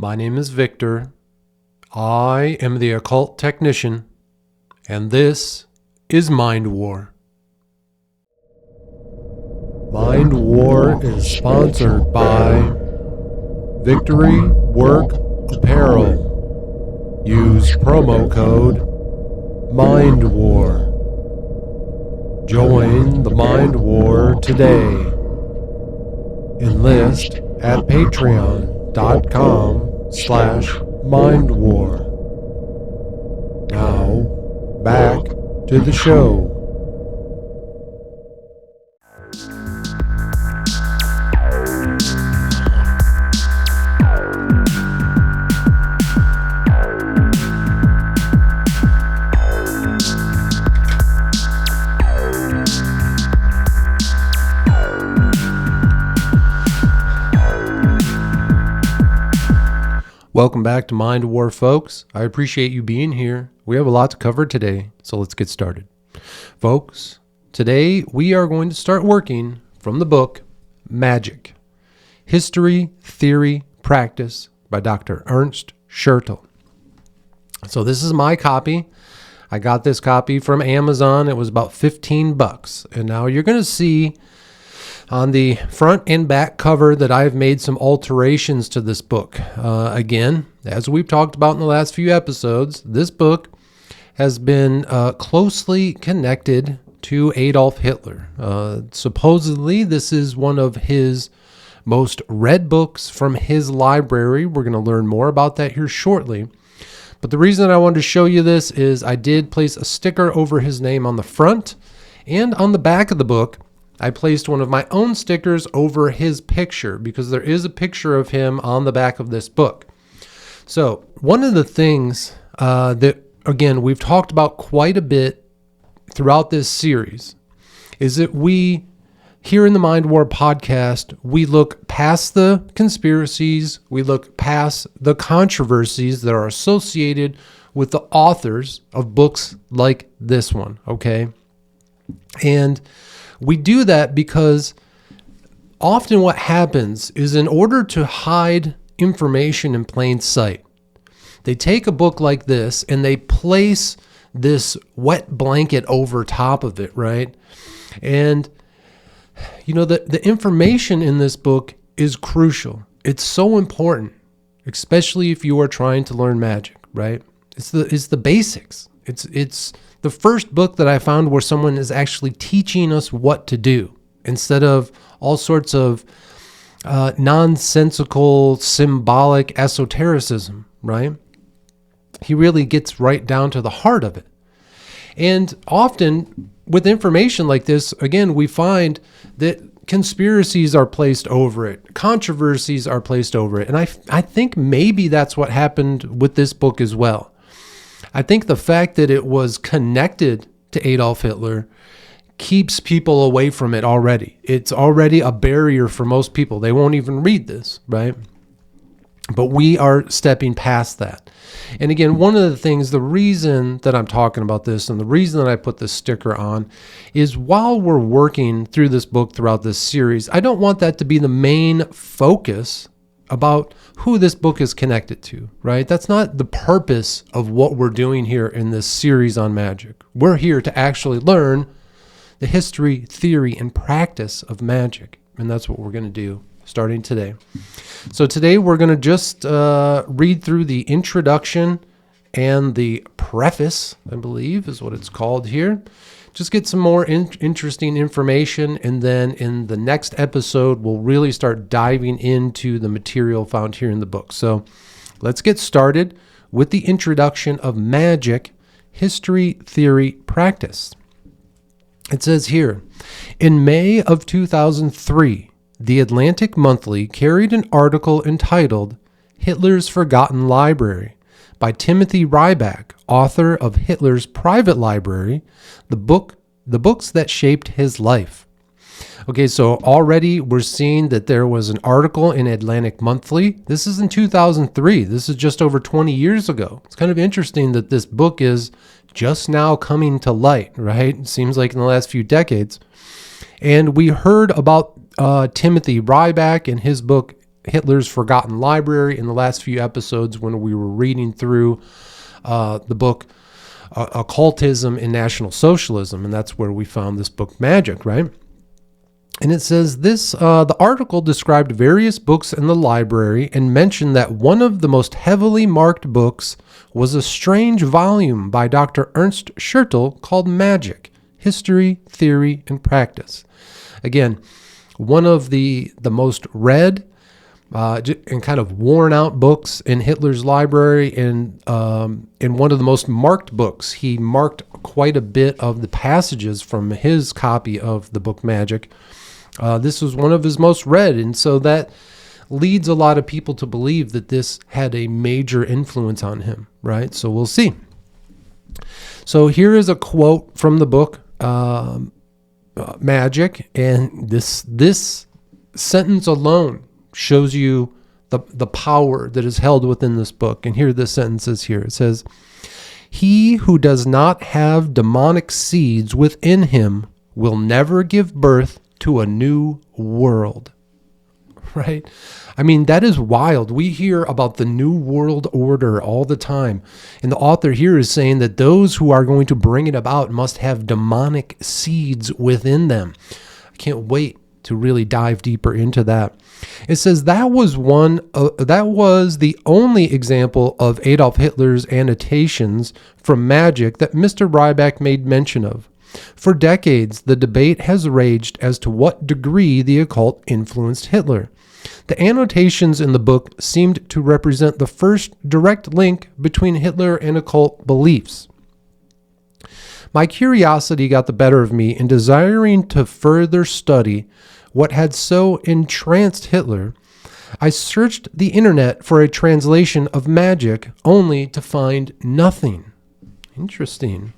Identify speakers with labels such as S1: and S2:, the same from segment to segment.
S1: My name is Victor. I am the occult technician, and this is Mind War. Mind War is sponsored by Victory Work Apparel. Use promo code Mind War. Join the Mind War today. Enlist at patreon.com/mindwar. Now, back to the show. Welcome back to Mind War, folks. I appreciate you being here. We have a lot to cover today, so let's get started. Folks, today we are going to start working from the book Magic, History, Theory, Practice by Dr. Ernst Schertl. So this is my copy. I got this copy from Amazon. It was about $15. And now you're going to see on the front and back cover that I've made some alterations to this book. Again, as we've talked about in the last few episodes, this book has been closely connected to Adolf Hitler. Supposedly, this is one of his most read books from his library. We're going to learn more about that here shortly. But the reason I wanted to show you this is I did place a sticker over his name on the front, and on the back of the book, I placed one of my own stickers over his picture because there is a picture of him on the back of this book. So one of the things that, again, we've talked about quite a bit throughout this series is that we, here in the Mind War podcast, we look past the conspiracies, we look past the controversies that are associated with the authors of books like this one, okay? And we do that because often what happens is in order to hide information in plain sight, they take a book like this and they place this wet blanket over top of it, right? And, you know, the information in this book is crucial. It's so important, especially if you are trying to learn magic, right? It's the basics. It's the first book that I found where someone is actually teaching us what to do instead of all sorts of nonsensical, symbolic esotericism, right? He really gets right down to the heart of it. And often with information like this, again, we find that conspiracies are placed over it, controversies are placed over it. And I think maybe that's what happened with this book as well. I think the fact that it was connected to Adolf Hitler keeps people away from it already. It's already a barrier for most people. They won't even read this, right? But we are stepping past that. And again, one of the things, the reason that I'm talking about this and the reason that I put this sticker on is while we're working through this book throughout this series, I don't want that to be the main focus about who this book is connected to, right? That's not the purpose of what we're doing here in this series on magic. We're here to actually learn the history, theory, and practice of magic. And that's what we're going to do starting today. So today we're going to just read through the introduction and the preface, I believe is what it's called here. Just get some more interesting information, and then in the next episode, we'll really start diving into the material found here in the book. So let's get started with the introduction of Magic, History, Theory, Practice. It says here, in May of 2003, the Atlantic Monthly carried an article entitled Hitler's Forgotten Library by Timothy Ryback, author of Hitler's Private Library, the books that shaped his life. Okay, so already we're seeing that there was an article in Atlantic Monthly. This is in 2003. This is just over 20 years ago. It's kind of interesting that this book is just now coming to light, right? It seems like in the last few decades. And we heard about Timothy Ryback and his book Hitler's Forgotten Library in the last few episodes when we were reading through the book Occultism in National Socialism, and that's where we found this book Magic, right? And it says this, the article described various books in the library and mentioned that one of the most heavily marked books was a strange volume by Dr. Ernst Schertl called Magic, History, Theory, and Practice. Again, one of the most read and kind of worn out books in Hitler's library, and one of the most marked books. He marked quite a bit of the passages from his copy of the book Magic. This was one of his most read, and so that leads a lot of people to believe that this had a major influence on him, right? So we'll see. So here is a quote from the book Magic, and this sentence alone shows you the power that is held within this book. And here the sentence is here. It says, "He who does not have demonic seeds within him will never give birth to a new world." Right? I mean, that is wild. We hear about the New World Order all the time. And the author here is saying that those who are going to bring it about must have demonic seeds within them. I can't wait to really dive deeper into that. It says that was the only example of Adolf Hitler's annotations from Magic that Mr. Ryback made mention of. For decades, the debate has raged as to what degree the occult influenced Hitler. The annotations in the book seemed to represent the first direct link between Hitler and occult beliefs. My curiosity got the better of me in desiring to further study what had so entranced Hitler. I searched the internet for a translation of Magic, only to find nothing. Interesting.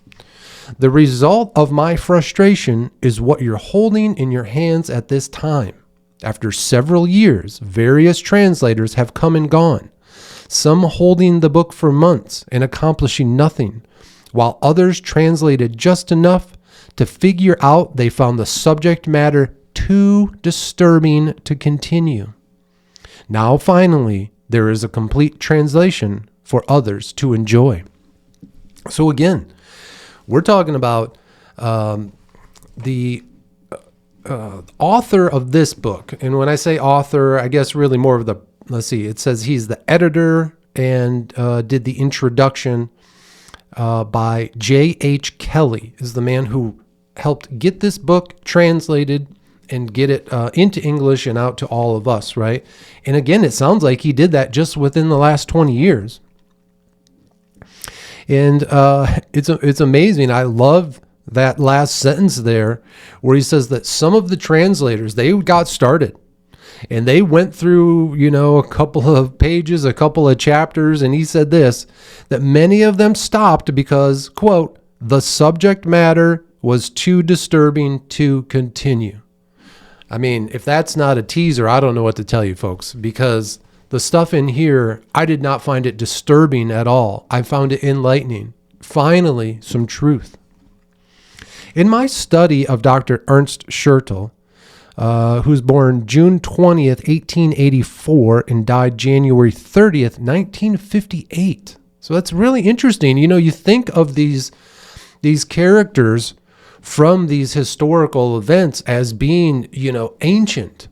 S1: The result of my frustration is what you're holding in your hands at this time. After several years, various translators have come and gone, some holding the book for months and accomplishing nothing, while others translated just enough to figure out they found the subject matter too disturbing to continue. Now, finally, there is a complete translation for others to enjoy. So again, we're talking about the author of this book. And when I say author, I guess really more of the, let's see, it says he's the editor and did the introduction by J.H. Kelly, is the man who helped get this book translated and get it into English and out to all of us, right? And again, it sounds like he did that just within the last 20 years. And it's amazing. I love that last sentence there where he says that some of the translators, they got started and they went through, a couple of pages, a couple of chapters. And he said this, that many of them stopped because, quote, the subject matter was too disturbing to continue. I mean, if that's not a teaser, I don't know what to tell you, folks, because the stuff in here, I did not find it disturbing at all. I found it enlightening. Finally, some truth. In my study of Dr. Ernst Schertl, who's born June 20th, 1884, and died January 30th, 1958. So that's really interesting. You think of these characters from these historical events as being, ancient,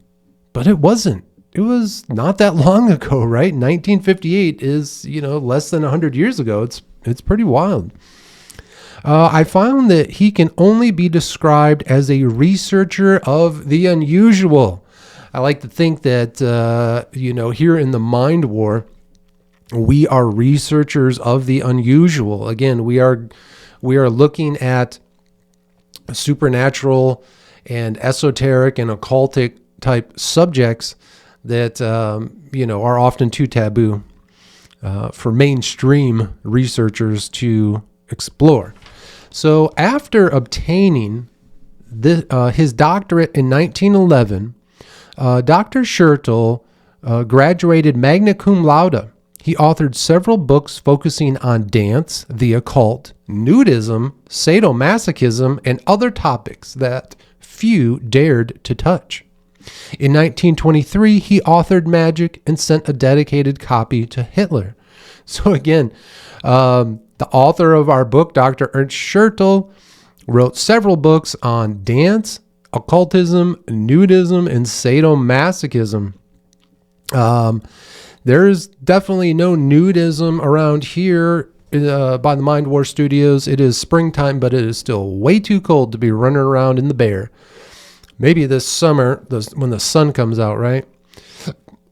S1: but it wasn't. It was not that long ago, right? 1958 is, less than 100 years ago. It's pretty wild. I found that he can only be described as a researcher of the unusual. I like to think that, here in the Mind War, we are researchers of the unusual. Again, we are looking at supernatural and esoteric and occultic type subjects that, are often too taboo for mainstream researchers to explore. So after obtaining his doctorate in 1911, Dr. Schertl graduated magna cum laude. He authored several books focusing on dance, the occult, nudism, sadomasochism, and other topics that few dared to touch. In 1923, he authored Magic and sent a dedicated copy to Hitler. So again, the author of our book, Dr. Ernst Schertl, wrote several books on dance, occultism, nudism, and sadomasochism. There is definitely no nudism around here by the Mind War Studios. It is springtime, but it is still way too cold to be running around in the bear. Maybe this summer, when the sun comes out, right?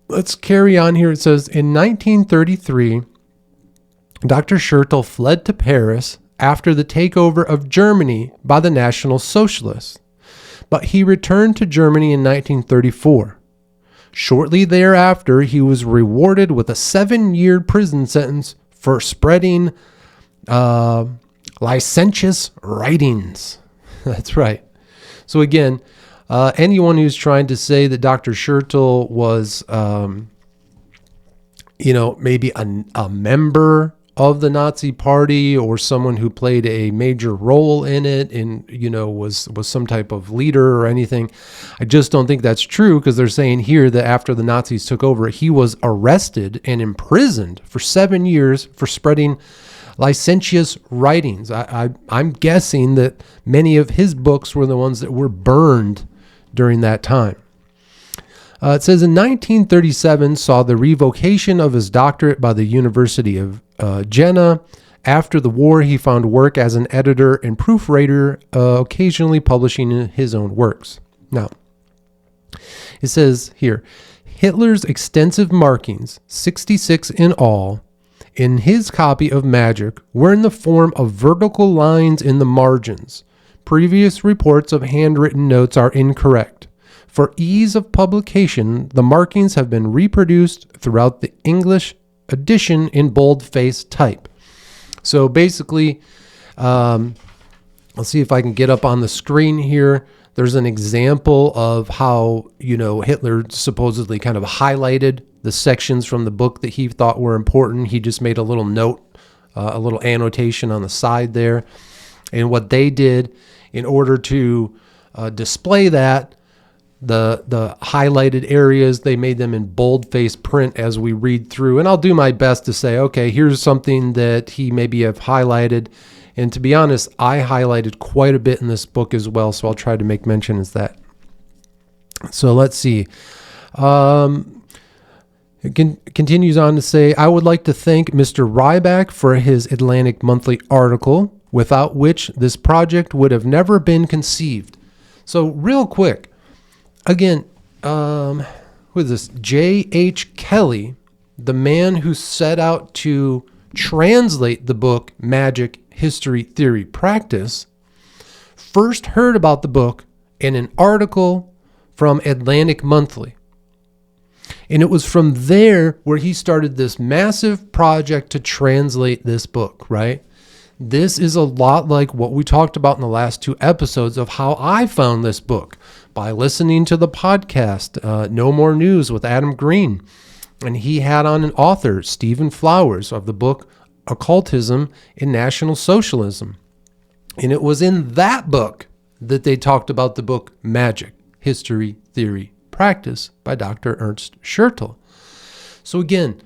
S1: Let's carry on here. It says, in 1933, Dr. Schertl fled to Paris after the takeover of Germany by the National Socialists, but he returned to Germany in 1934. Shortly thereafter, he was rewarded with a 7-year prison sentence for spreading licentious writings. That's right. So again, anyone who's trying to say that Dr. Schertl was, maybe a member of the Nazi Party or someone who played a major role in it and, was some type of leader or anything, I just don't think that's true, because they're saying here that after the Nazis took over, he was arrested and imprisoned for 7 years for spreading licentious writings. I'm guessing that many of his books were the ones that were burned during that time. It says in 1937 saw the revocation of his doctorate by the University of Jena. After the war, he found work as an editor and proofreader, occasionally publishing his own works. Now, it says here, Hitler's extensive markings, 66 in all, in his copy of Magic were in the form of vertical lines in the margins. Previous reports of handwritten notes are incorrect. For ease of publication, the markings have been reproduced throughout the English edition in boldface type. So basically, let's see if I can get up on the screen here. There's an example of how, Hitler supposedly kind of highlighted the sections from the book that he thought were important. He just made a little note, a little annotation on the side there. And what they did in order to display that, the highlighted areas, they made them in boldface print as we read through. And I'll do my best to say, okay, here's something that he maybe have highlighted. And to be honest, I highlighted quite a bit in this book as well, so I'll try to make mention of that. So let's see. It continues on to say, I would like to thank Mr. Ryback for his Atlantic Monthly article, without which this project would have never been conceived. So real quick, again, who is this? J.H. Kelly, the man who set out to translate the book Magic, History, Theory, Practice, first heard about the book in an article from Atlantic Monthly. And it was from there where he started this massive project to translate this book, right? This is a lot like what we talked about in the last 2 episodes of how I found this book, by listening to the podcast, No More News with Adam Green. And he had on an author, Stephen Flowers, of the book Occultism in National Socialism. And it was in that book that they talked about the book Magic, History, Theory, Practice by Dr. Ernst Schertl. So again,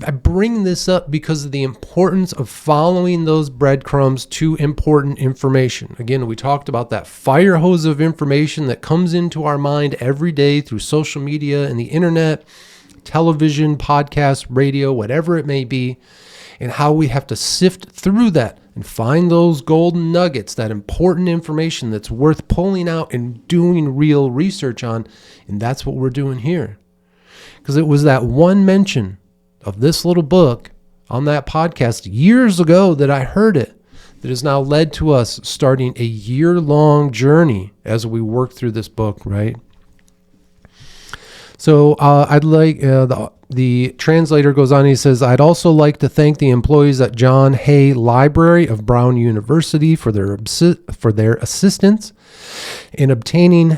S1: I bring this up because of the importance of following those breadcrumbs to important information. Again, we talked about that fire hose of information that comes into our mind every day through social media and the internet, television, podcast, radio, whatever it may be, and how we have to sift through that and find those golden nuggets, that important information that's worth pulling out and doing real research on. And that's what we're doing here. Because it was that one mention of this little book on that podcast years ago that I heard it, that has now led to us starting a year-long journey as we work through this book, right? So I'd like, the translator goes on, he says, I'd also like to thank the employees at John Hay Library of Brown University for their assistance in obtaining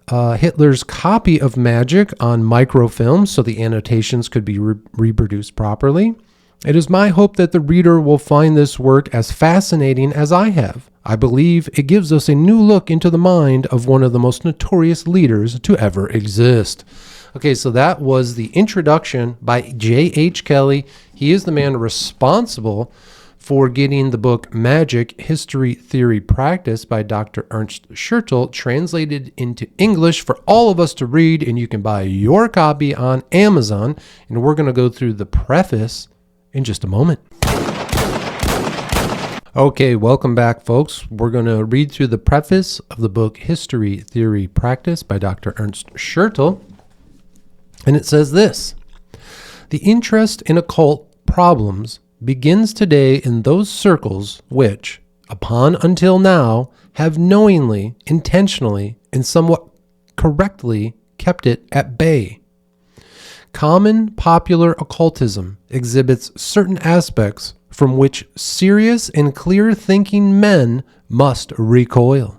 S1: Hitler's copy of Magic on microfilm so the annotations could be reproduced properly. It is my hope that the reader will find this work as fascinating as I have. I believe it gives us a new look into the mind of one of the most notorious leaders to ever exist. Okay, so that was the introduction by J.H. Kelly. He is the man responsible for getting the book Magic, History, Theory, Practice by Dr. Ernst Schertl translated into English for all of us to read, and you can buy your copy on Amazon. And we're going to go through the preface in just a moment. Okay, welcome back, folks. We're going to read through the preface of the book History, Theory, Practice by Dr. Ernst Schertl. And it says this: the interest in occult problems begins today in those circles which, upon until now, have knowingly, intentionally, and somewhat correctly kept it at bay. Common popular occultism exhibits certain aspects from which serious and clear-thinking men must recoil.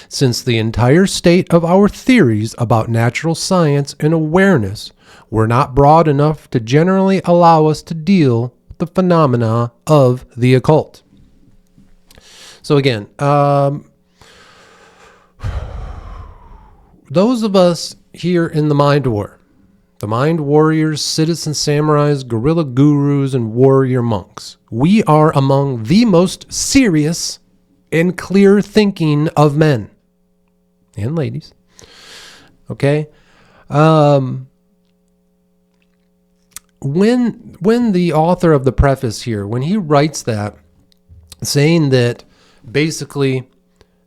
S1: Since the entire state of our theories about natural science and awareness were not broad enough to generally allow us to deal with the phenomena of the occult. So again, those of us here in the Mind War, the Mind Warriors, Citizen Samurais, Guerrilla Gurus, and Warrior Monks, we are among the most serious and clear thinking of men and ladies. Okay? When the author of the preface here, when he writes that, saying that basically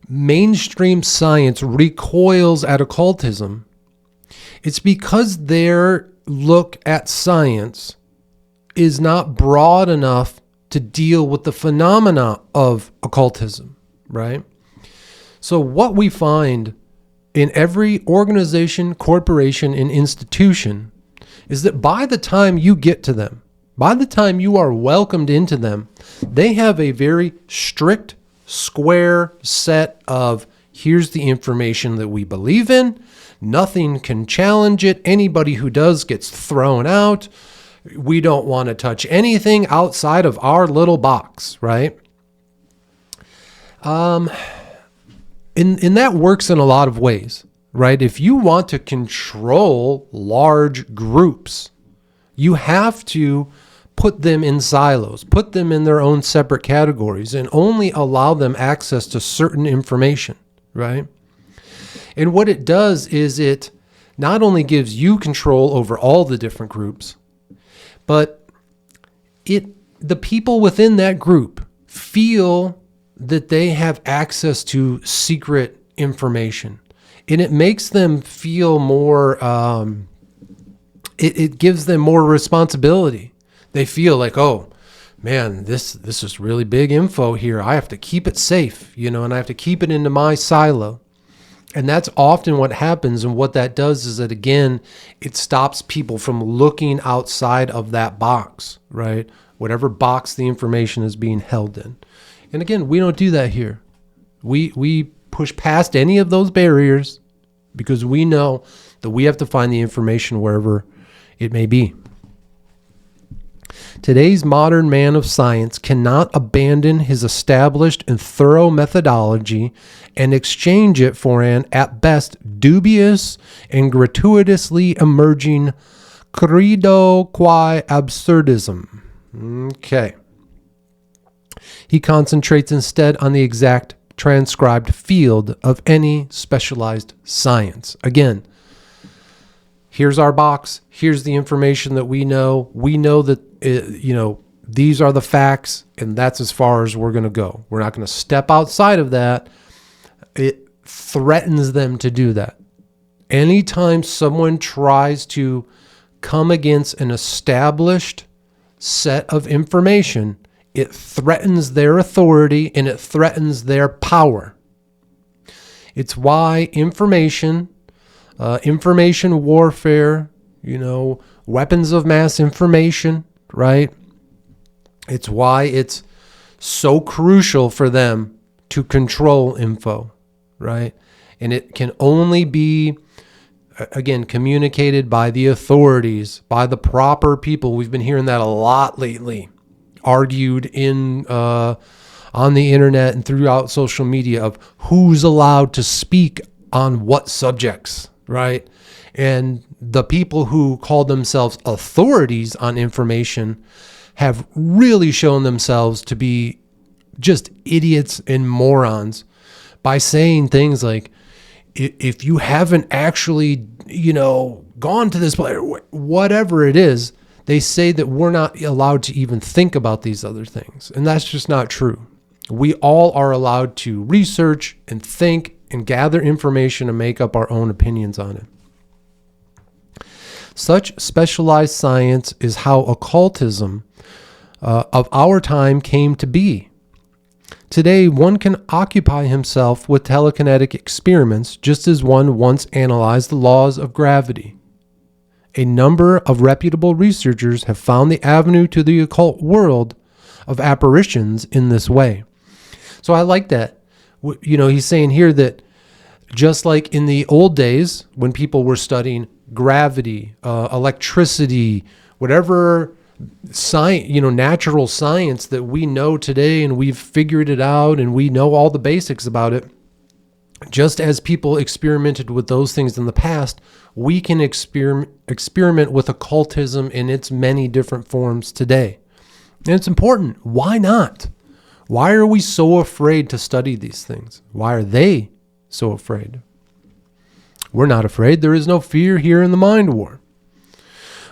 S1: mainstream science recoils at occultism, it's because their look at science is not broad enough to deal with the phenomena of occultism, right? So what we find in every organization, corporation, and institution is that by the time you get to them, by the time you are welcomed into them, they have a very strict, square set of, here's the information that we believe in. Nothing can challenge it. Anybody who does gets thrown out. We don't want to touch anything outside of our little box, right? And that works in a lot of ways, right? If you want to control large groups, you have to put them in silos, put them in their own separate categories, and only allow them access to certain information, right? And what it does is it not only gives you control over all the different groups, but the people within that group feel that they have access to secret information. And it makes them feel more, it gives them more responsibility. They feel like, oh, man, this is really big info here. I have to keep it safe, and I have to keep it into my silo. And that's often what happens. And what that does is that, again, it stops people from looking outside of that box, right? Whatever box the information is being held in. And again, we don't do that here. We push past any of those barriers because we know that we have to find the information wherever it may be. Today's modern man of science cannot abandon his established and thorough methodology and exchange it for an, at best, dubious and gratuitously emerging credo quae absurdism. Okay. He concentrates instead on the exact transcribed field of any specialized science. Again, here's our box. Here's the information that we know. We know that, these are the facts, and that's as far as we're going to go. We're not going to step outside of that. It threatens them to do that. Anytime someone tries to come against an established set of information, it threatens their authority and it threatens their power. It's why information warfare, weapons of mass information, right? It's why it's so crucial for them to control info, right? And it can only be again, communicated by the authorities, by the proper people. We've been hearing that a lot lately, argued in on the internet and throughout social media of who's allowed to speak on what subjects, right? And the people who call themselves authorities on information have really shown themselves to be just idiots and morons by saying things like, if you haven't actually, gone to this place, whatever it is, they say that we're not allowed to even think about these other things. And that's just not true. We all are allowed to research and think and gather information and make up our own opinions on it. Such specialized science is how occultism of our time came to be. Today, one can occupy himself with telekinetic experiments just as one once analyzed the laws of gravity. A number of reputable researchers have found the avenue to the occult world of apparitions in this way. So I like that. He's saying here that just like in the old days when people were studying gravity, electricity, whatever science, natural science that we know today, and we've figured it out and we know all the basics about it, just as people experimented with those things in the past, we can experiment with occultism in its many different forms today. And it's important. Why not? Why are we so afraid to study these things? Why are they so afraid? We're not afraid. There is no fear here in the mind war.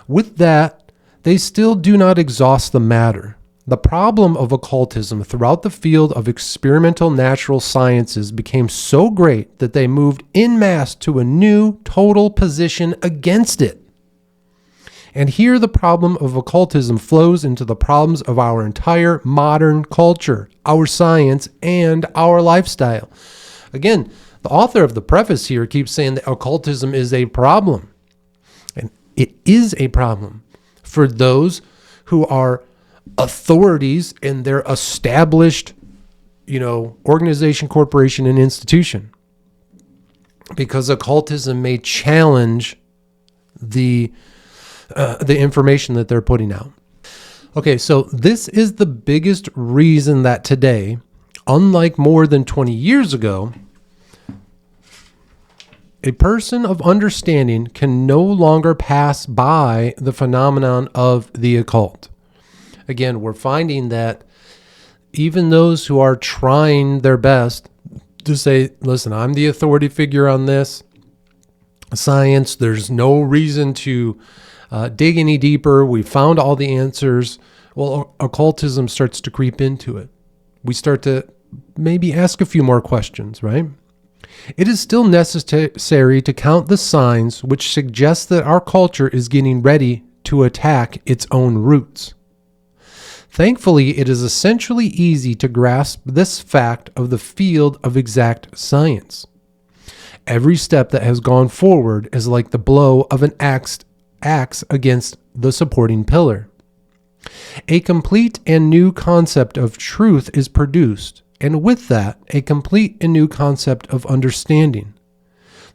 S1: With that, they still do not exhaust the matter. The problem of occultism throughout the field of experimental natural sciences became so great that they moved en masse to a new total position against it. And here the problem of occultism flows into the problems of our entire modern culture, our science, and our lifestyle. Again, the author of the preface here keeps saying that occultism is a problem. And it is a problem for those who are authorities in their established, organization, corporation, and institution. Because occultism may challenge the information that they're putting out. Okay, so this is the biggest reason that today, unlike more than 20 years ago, a person of understanding can no longer pass by the phenomenon of the occult. Again, we're finding that even those who are trying their best to say, listen, I'm the authority figure on this science, there's no reason to dig any deeper. We found all the answers. Well, occultism starts to creep into it. We start to maybe ask a few more questions, right? It is still necessary to count the signs which suggest that our culture is getting ready to attack its own roots. Thankfully, it is essentially easy to grasp this fact of the field of exact science. Every step that has gone forward is like the blow of an axe against the supporting pillar. A complete and new concept of truth is produced, and with that, a complete and new concept of understanding.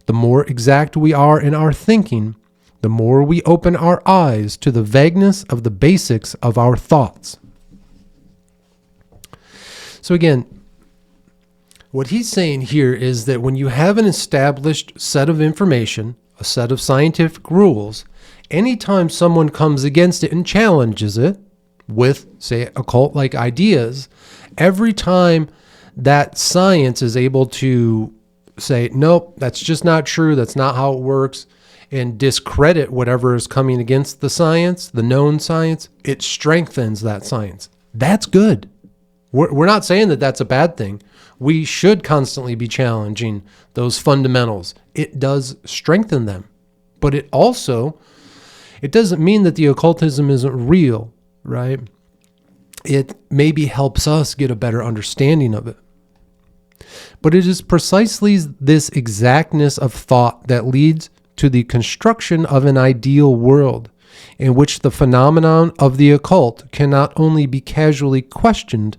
S1: The more exact we are in our thinking, the more we open our eyes to the vagueness of the basics of our thoughts. So again, what he's saying here is that when you have an established set of information, a set of scientific rules, anytime someone comes against it and challenges it with, say, occult-like ideas, every time that science is able to say, nope, that's just not true, that's not how it works, and discredit whatever is coming against the science, the known science, it strengthens that science. That's good. We're not saying that that's a bad thing. We should constantly be challenging those fundamentals. It does strengthen them. But it doesn't mean that the occultism isn't real, right? It maybe helps us get a better understanding of it. But it is precisely this exactness of thought that leads to the construction of an ideal world in which the phenomenon of the occult cannot only be casually questioned,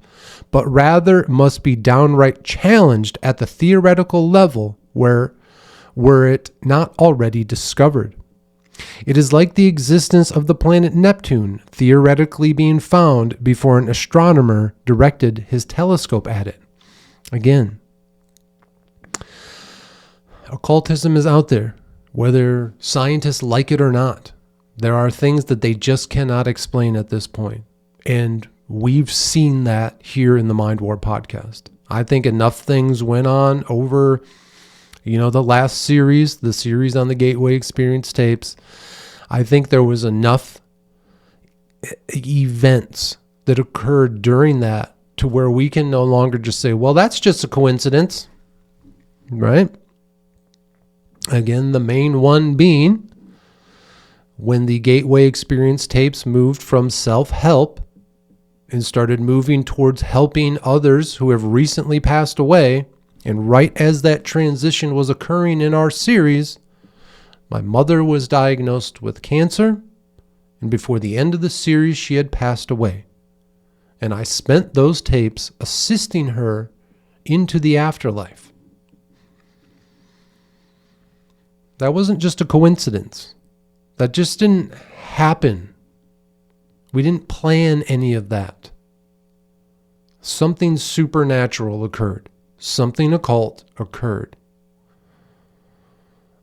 S1: but rather must be downright challenged at the theoretical level, where were it not already discovered. It is like the existence of the planet Neptune theoretically being found before an astronomer directed his telescope at it. Again, occultism is out there, whether scientists like it or not. There are things that they just cannot explain at this point. And we've seen that here in the Mind War podcast. I think enough things went on over, the last series, the series on the Gateway Experience tapes. I think there was enough events that occurred during that to where we can no longer just say, well, that's just a coincidence, right? Again, the main one being when the Gateway Experience tapes moved from self-help and started moving towards helping others who have recently passed away. And right as that transition was occurring in our series, my mother was diagnosed with cancer, and before the end of the series, she had passed away. And I spent those tapes assisting her into the afterlife. That wasn't just a coincidence. That just didn't happen. We didn't plan any of that. Something supernatural occurred. Something occult occurred.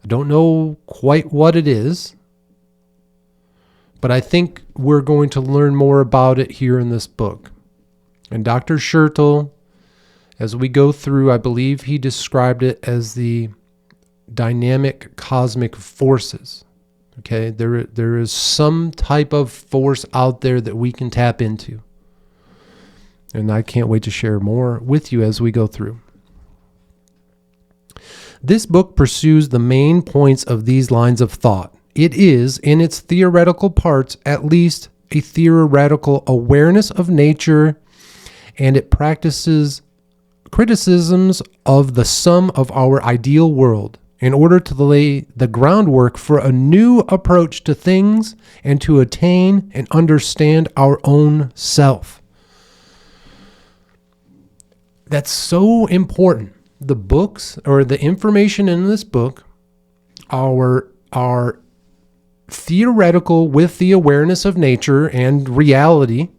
S1: I don't know quite what it is, but I think we're going to learn more about it here in this book. And Dr. Schertl, as we go through, I believe he described it as the dynamic cosmic forces. Okay, there is some type of force out there that we can tap into. And I can't wait to share more with you as we go through. This book pursues the main points of these lines of thought. It is, in its theoretical parts, at least a theoretical awareness of nature, and it practices criticisms of the sum of our ideal world in order to lay the groundwork for a new approach to things and to attain and understand our own self. That's so important. The books or the information in this book are theoretical with the awareness of nature and reality,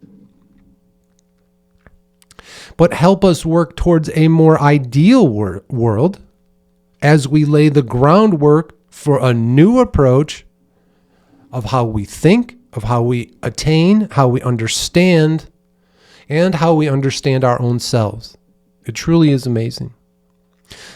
S1: but help us work towards a more ideal world as we lay the groundwork for a new approach of how we think, of how we attain, how we understand, and how we understand our own selves. It truly is amazing.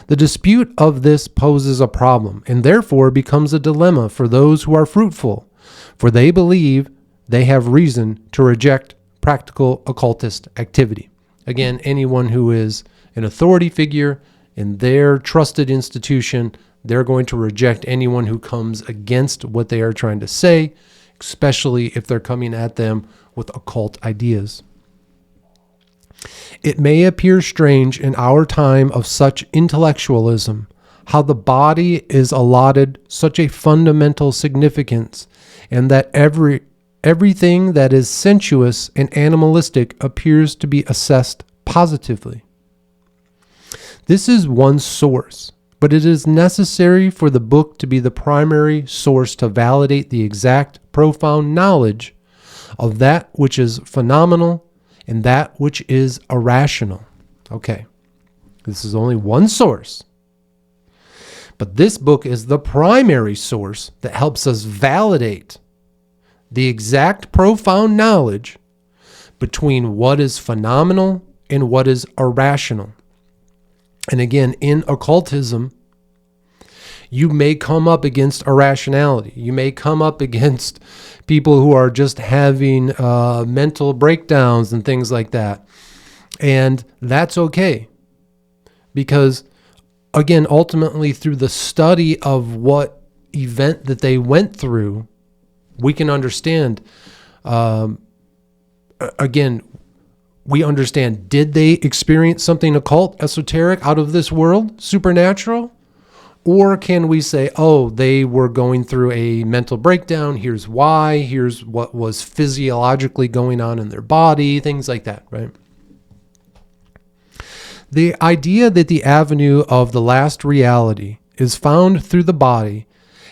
S1: The dispute of this poses a problem and therefore becomes a dilemma for those who are fruitful, for they believe they have reason to reject practical occultist activity. Again, anyone who is an authority figure in their trusted institution, they're going to reject anyone who comes against what they are trying to say, especially if they're coming at them with occult ideas. It may appear strange in our time of such intellectualism how the body is allotted such a fundamental significance, and that everything that is sensuous and animalistic appears to be assessed positively. This is one source, but it is necessary for the book to be the primary source to validate the exact profound knowledge of that which is phenomenal and that which is irrational. Okay, this is only one source, but this book is the primary source that helps us validate the exact profound knowledge between what is phenomenal and what is irrational. And again, in occultism, you may come up against irrationality. You may come up against people who are just having mental breakdowns and things like that. And that's okay. Because, again, ultimately through the study of what event that they went through, we can understand, again, we understand, did they experience something occult, esoteric, out of this world, supernatural? Or can we say, oh, they were going through a mental breakdown, here's why, here's what was physiologically going on in their body, things like that, right? The idea that the avenue of the last reality is found through the body,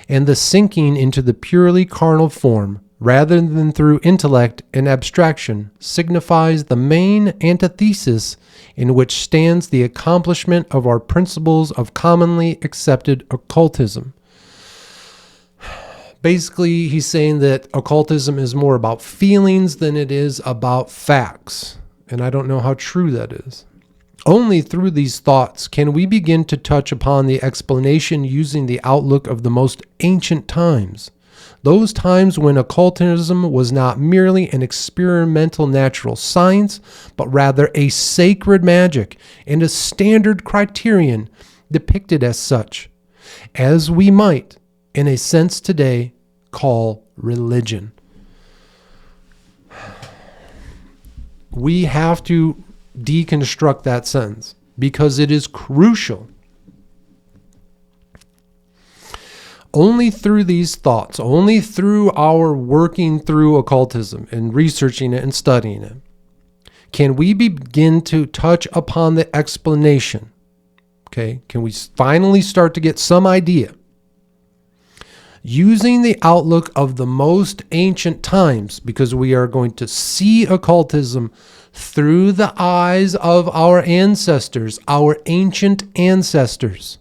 S1: and the sinking into the purely carnal form, rather than through intellect and abstraction, signifies the main antithesis in which stands the accomplishment of our principles of commonly accepted occultism. Basically, he's saying that occultism is more about feelings than it is about facts. And I don't know how true that is. Only through these thoughts can we begin to touch upon the explanation using the outlook of the most ancient times. Those times when occultism was not merely an experimental natural science, but rather a sacred magic and a standard criterion depicted as such, as we might, in a sense today, call religion. We have to deconstruct that sentence because it is crucial. Only through these thoughts, only through our working through occultism and researching it and studying it, can we begin to touch upon the explanation. Okay, can we finally start to get some idea? Using the outlook of the most ancient times, because we are going to see occultism through the eyes of our ancestors, our ancient ancestors.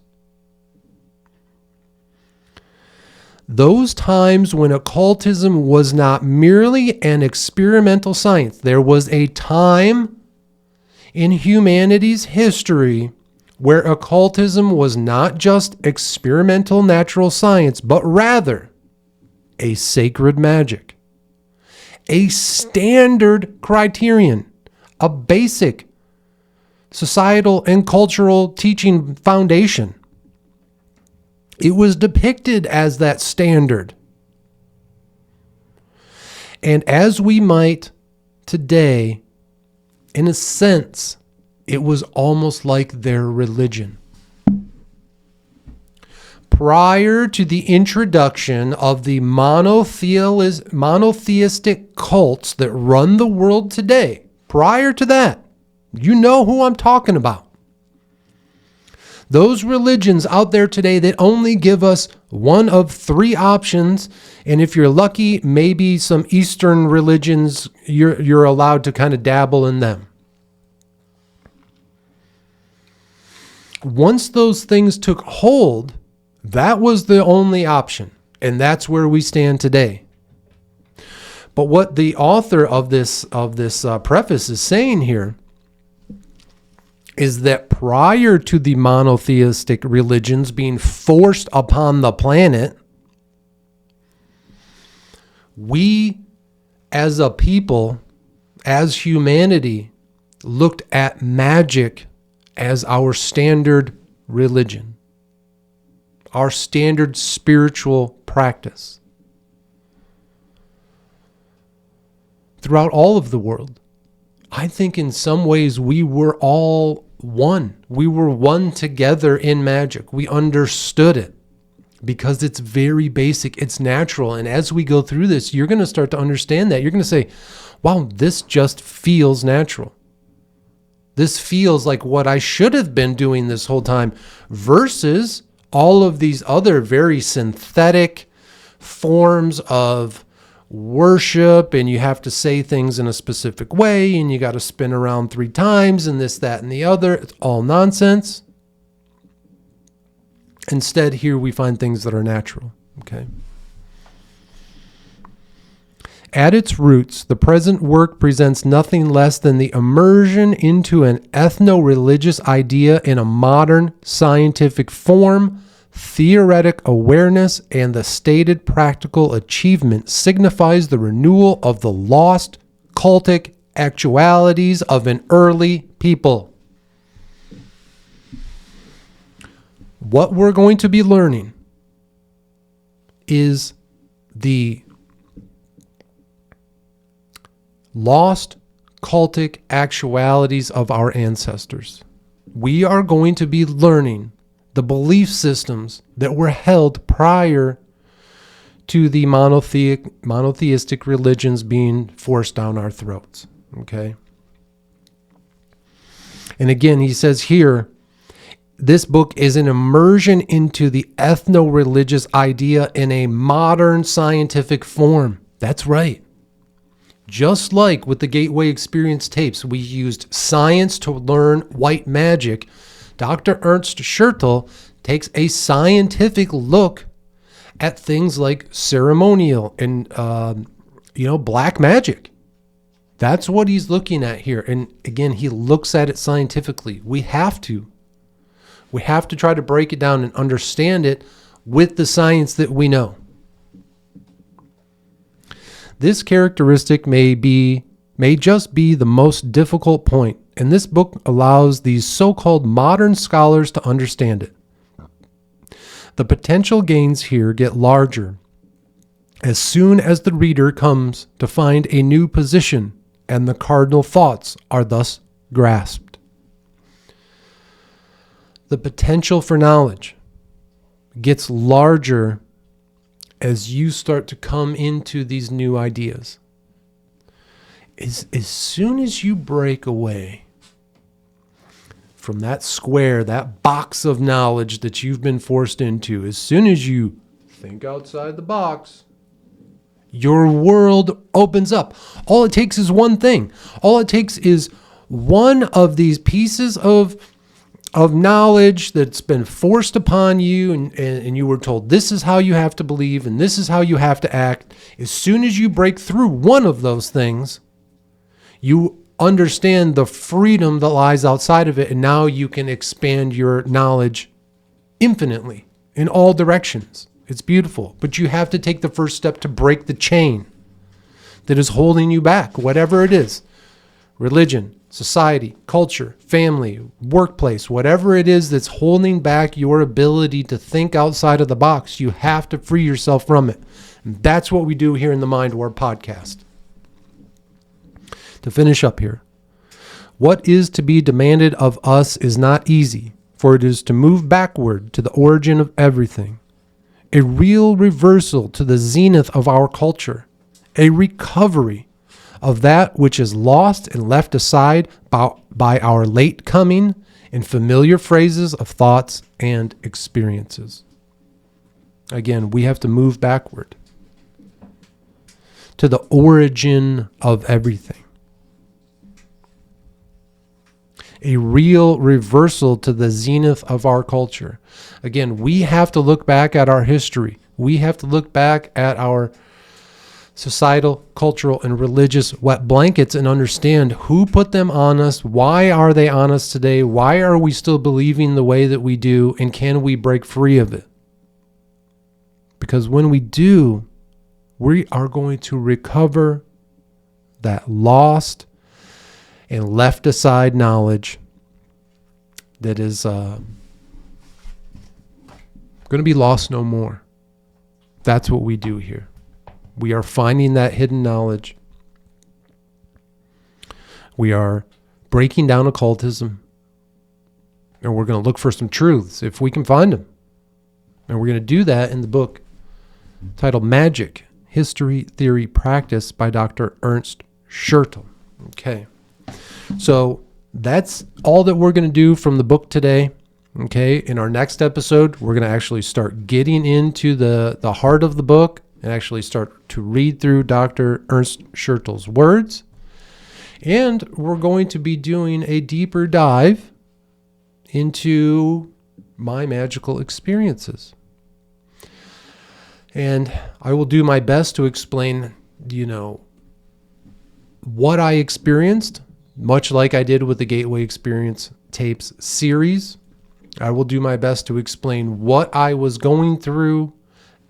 S1: Those times when occultism was not merely an experimental science. There was a time in humanity's history where occultism was not just experimental natural science, but rather a sacred magic, a standard criterion, a basic societal and cultural teaching foundation. It was depicted as that standard. And as we might today, in a sense, it was almost like their religion. Prior to the introduction of the monotheistic cults that run the world today, prior to that, you know who I'm talking about. Those religions out there today that only give us one of three options, and if you're lucky, maybe some Eastern religions, you're allowed to kind of dabble in them. Once those things took hold, that was the only option, and that's where we stand today. But what the author of this preface is saying here is that prior to the monotheistic religions being forced upon the planet, we as a people, as humanity, looked at magic as our standard religion, our standard spiritual practice. Throughout all of the world, I think in some ways we were all one. We were one together in magic. We understood it because it's very basic. It's natural. And as we go through this, you're going to start to understand that. You're going to say, wow, this just feels natural. This feels like what I should have been doing this whole time, versus all of these other very synthetic forms of worship, and you have to say things in a specific way, and you got to spin around 3 times, and this, that, and the other. It's all nonsense. Instead, here we find things that are natural. Okay. At its roots, the present work presents nothing less than the immersion into an ethno-religious idea in a modern scientific form. Theoretic awareness and the stated practical achievement signifies the renewal of the lost cultic actualities of an early people. What we're going to be learning is the lost cultic actualities of our ancestors. We are going to be learning the belief systems that were held prior to the monotheistic religions being forced down our throats. Okay? And again, he says here, this book is an immersion into the ethno-religious idea in a modern scientific form. That's right. Just like with the Gateway Experience tapes, we used science to learn white magic. Dr. Ernst Schertl takes a scientific look at things like ceremonial and, black magic. That's what he's looking at here. And again, he looks at it scientifically. We have to. We have to try to break it down and understand it with the science that we know. This characteristic may just be the most difficult point, and this book allows these so-called modern scholars to understand it. The potential gains here get larger as soon as the reader comes to find a new position and the cardinal thoughts are thus grasped. The potential for knowledge gets larger as you start to come into these new ideas. As soon as you break away from that square, that box of knowledge that you've been forced into, as soon as you think outside the box, your world opens up. All it takes is one thing. All it takes is one of these pieces of knowledge that's been forced upon you, and you were told this is how you have to believe and this is how you have to act. As soon as you break through one of those things, you understand the freedom that lies outside of it, and now you can expand your knowledge infinitely in all directions. It's beautiful, but you have to take the first step to break the chain that is holding you back, whatever it is. Religion, society, culture, family, workplace, whatever it is that's holding back your ability to think outside of the box, you have to free yourself from it. And that's what we do here in the Mind War podcast. To finish up here, what is to be demanded of us is not easy, for it is to move backward to the origin of everything, a real reversal to the zenith of our culture, a recovery of that which is lost and left aside by our late coming in familiar phrases of thoughts and experiences. Again, we have to move backward to the origin of everything. A real reversal to the zenith of our culture. Again, we have to look back at our history. We have to look back at our societal, cultural, and religious wet blankets and understand who put them on us, why are they on us today, why are we still believing the way that we do, and can we break free of it? Because when we do, we are going to recover that lost and left aside knowledge that is going to be lost no more. That's what we do here. We are finding that hidden knowledge. We are breaking down occultism. And we're going to look for some truths if we can find them. And we're going to do that in the book titled Magic, History, Theory, Practice by Dr. Ernst Schertl. Okay. So that's all that we're going to do from the book today. Okay. In our next episode, we're going to actually start getting into the heart of the book and actually start to read through Dr. Ernst Schertl's words. And we're going to be doing a deeper dive into my magical experiences. And I will do my best to explain, what I experienced, much like I did with the Gateway Experience tapes series. I will do my best to explain what I was going through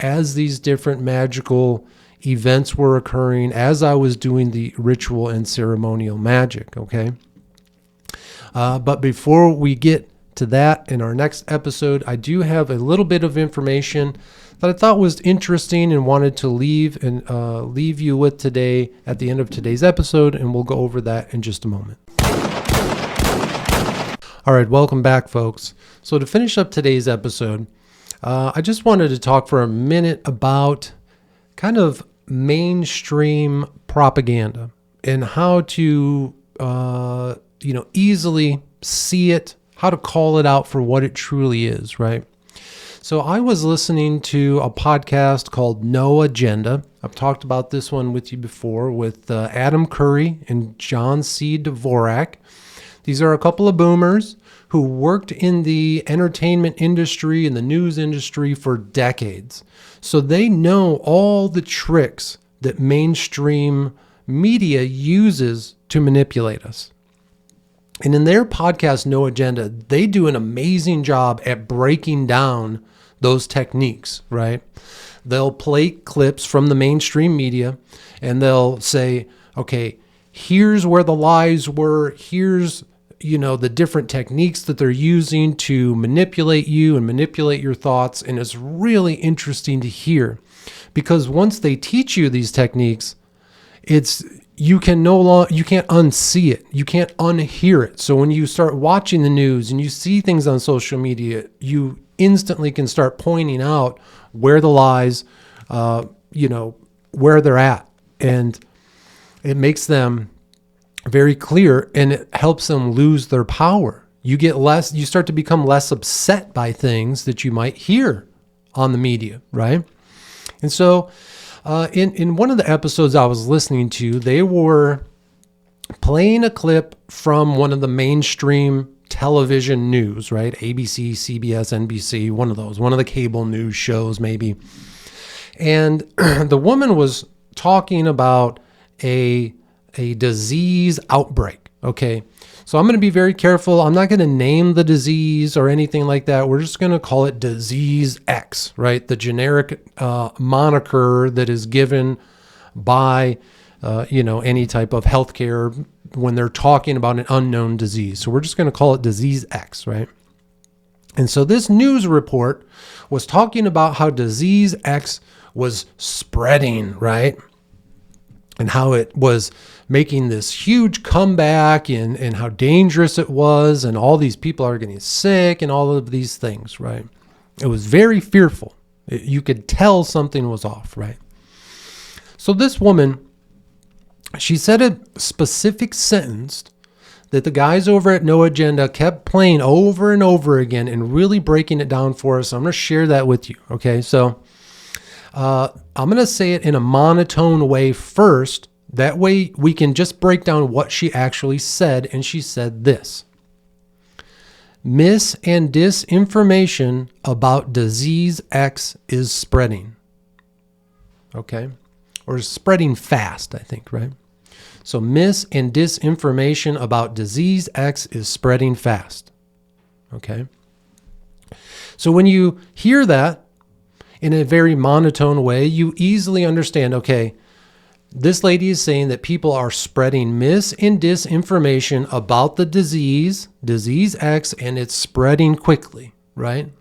S1: as these different magical events were occurring, as I was doing the ritual and ceremonial magic, okay? But before we get to that in our next episode, I do have a little bit of information that I thought was interesting and wanted to leave you with today at the end of today's episode, and we'll go over that in just a moment. All right, welcome back, folks. So to finish up today's episode, I just wanted to talk for a minute about kind of mainstream propaganda and how to, easily see it, how to call it out for what it truly is, right? So I was listening to a podcast called No Agenda. I've talked about this one with you before with Adam Curry and John C. Dvorak. These are a couple of boomers who worked in the entertainment industry and the news industry for decades. So they know all the tricks that mainstream media uses to manipulate us. And in their podcast, No Agenda, they do an amazing job at breaking down those techniques, right? They'll play clips from the mainstream media and they'll say, okay, here's where the lies were. Here's, the different techniques that they're using to manipulate you and manipulate your thoughts. And it's really interesting to hear because once they teach you these techniques, you can't unsee it. You can't unhear it. So when you start watching the news and you see things on social media, you instantly can start pointing out where the lies, where they're at. And it makes them very clear and it helps them lose their power. You start to become less upset by things that you might hear on the media, right? And so in one of the episodes I was listening to, they were playing a clip from one of the mainstream television news, right? ABC, CBS, NBC, one of the cable news shows maybe. And the woman was talking about a disease outbreak, okay? So I'm going to be very careful. I'm not going to name the disease or anything like that. We're just going to call it disease X, right? The generic moniker that is given by, any type of healthcare when they're talking about an unknown disease. So we're just going to call it disease X, right? And so this news report was talking about how disease X was spreading, right? And how it was making this huge comeback and how dangerous it was and all these people are getting sick and all of these things, right? It was very fearful. You could tell something was off, right? So this woman, she said a specific sentence that the guys over at No Agenda kept playing over and over again and really breaking it down for us. I'm going to share that with you, okay? So I'm going to say it in a monotone way first. That way we can just break down what she actually said. And she said this: mis and disinformation about disease X is spreading. Okay? Or spreading fast, I think, right? So mis and disinformation about disease X is spreading fast. Okay? So when you hear that in a very monotone way, you easily understand, okay, this lady is saying that people are spreading mis and disinformation about the disease X, and it's spreading quickly, right?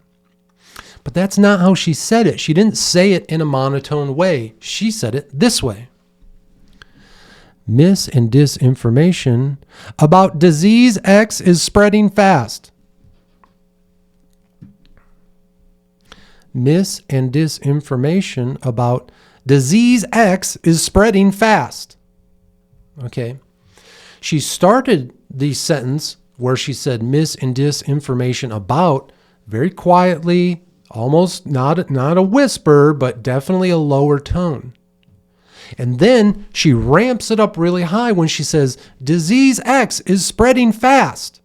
S1: But that's not how she said it. She didn't say it in a monotone way. She said it this way: mis and disinformation about disease X is spreading fast. Mis and disinformation about disease X is spreading fast. Okay. She started the sentence where she said mis and disinformation about very quietly, almost not a whisper, but definitely a lower tone. And then she ramps it up really high when she says disease X is spreading fast.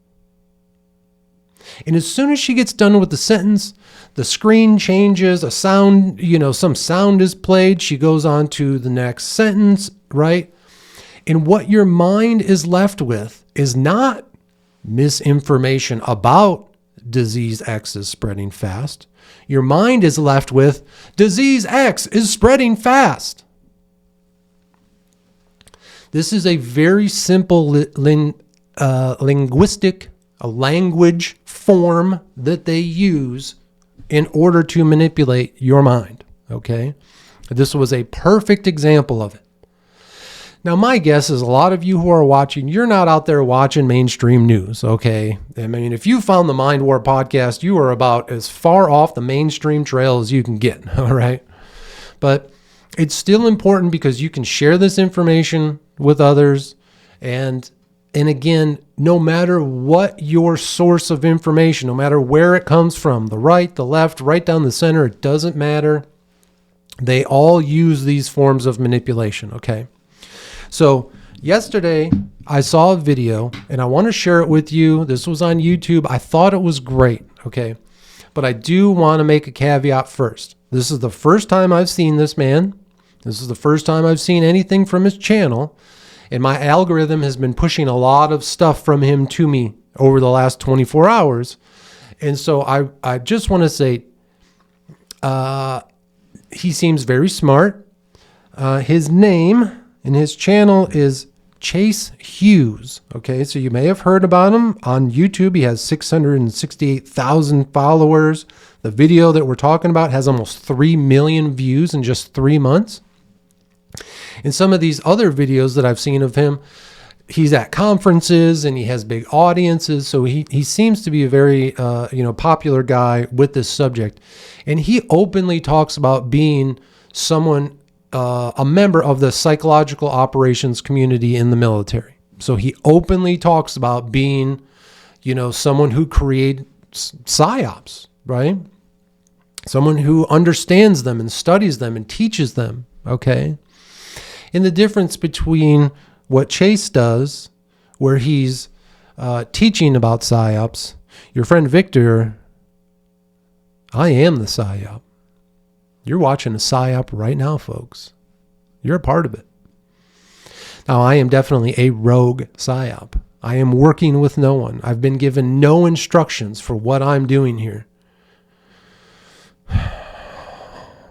S1: And as soon as she gets done with the sentence, the screen changes, a sound, some sound is played. She goes on to the next sentence, right? And what your mind is left with is not misinformation about disease X is spreading fast. Your mind is left with disease X is spreading fast. This is a very simple linguistic language form that they use in order to manipulate your mind, okay? This was a perfect example of it. Now, my guess is a lot of you who are watching, you're not out there watching mainstream news, okay? I mean, if you found the Mind War podcast, you are about as far off the mainstream trail as you can get, all right? But it's still important because you can share this information with others, and And again, no matter what your source of information, no matter where it comes from, the right, the left, right down the center, it doesn't matter. They all use these forms of manipulation, okay? So yesterday, I saw a video, and I want to share it with you. This was on YouTube. I thought it was great, okay? But I do want to make a caveat first. This is the first time I've seen this man. This is the first time I've seen anything from his channel. And my algorithm has been pushing a lot of stuff from him to me over the last 24 hours. And so I just want to say he seems very smart. His name and his channel is Chase Hughes. Okay, so you may have heard about him on YouTube. He has 668,000 followers. The video that we're talking about has almost 3 million views in just 3 months. And some of these other videos that I've seen of him, he's at conferences and he has big audiences. So he seems to be a very popular guy with this subject. And he openly talks about being someone, a member of the psychological operations community in the military. So he openly talks about being, someone who creates psyops, right? Someone who understands them and studies them and teaches them, okay? And the difference between what Chase does, where he's teaching about psyops, your friend Victor, I am the psyop. You're watching a psyop right now, folks. You're a part of it. Now, I am definitely a rogue psyop. I am working with no one. I've been given no instructions for what I'm doing here.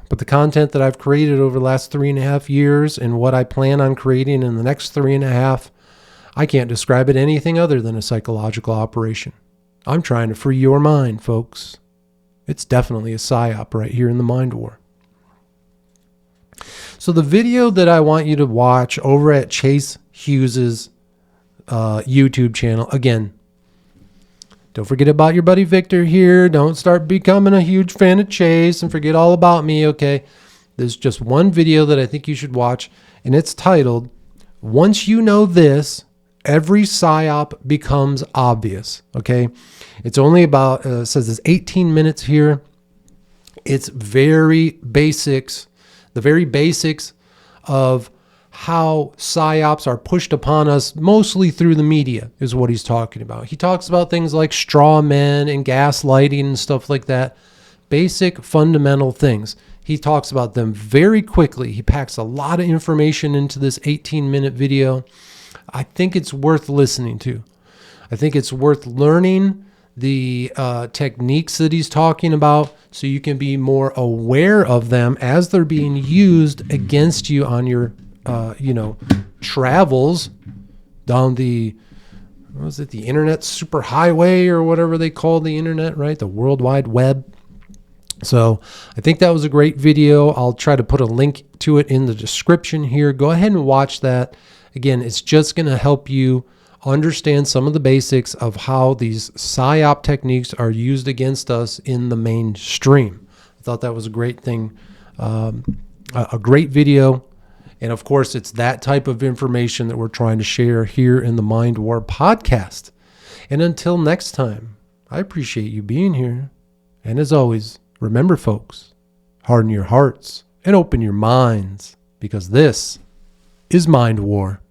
S1: But the content that I've created over the last 3.5 years and what I plan on creating in the next 3.5, I can't describe it anything other than a psychological operation. I'm trying to free your mind, folks. It's definitely a psyop right here in the Mind War. So the video that I want you to watch over at Chase Hughes's YouTube channel, again, don't forget about your buddy Victor here. Don't start becoming a huge fan of Chase and forget all about me, okay? There's just one video that I think you should watch, and it's titled, Once You Know This, Every Psyop Becomes Obvious, okay? It's only about, it says it's 18 minutes here. It's very basics, the very basics of how psyops are pushed upon us, mostly through the media, is what he's talking about. He talks about things like straw men and gaslighting and stuff like that. Basic, fundamental things. He talks about them very quickly. He packs a lot of information into this 18-minute video. I think it's worth listening to. I think it's worth learning the techniques that he's talking about so you can be more aware of them as they're being used against you on your travels down the, the internet superhighway or whatever they call the internet, right? The World Wide Web. So I think that was a great video. I'll try to put a link to it in the description here. Go ahead and watch that. Again, it's just going to help you understand some of the basics of how these psyop techniques are used against us in the mainstream. I thought that was a great thing, a great video. And of course, it's that type of information that we're trying to share here in the Mind War podcast. And until next time, I appreciate you being here. And as always, remember, folks, harden your hearts and open your minds, because this is Mind War.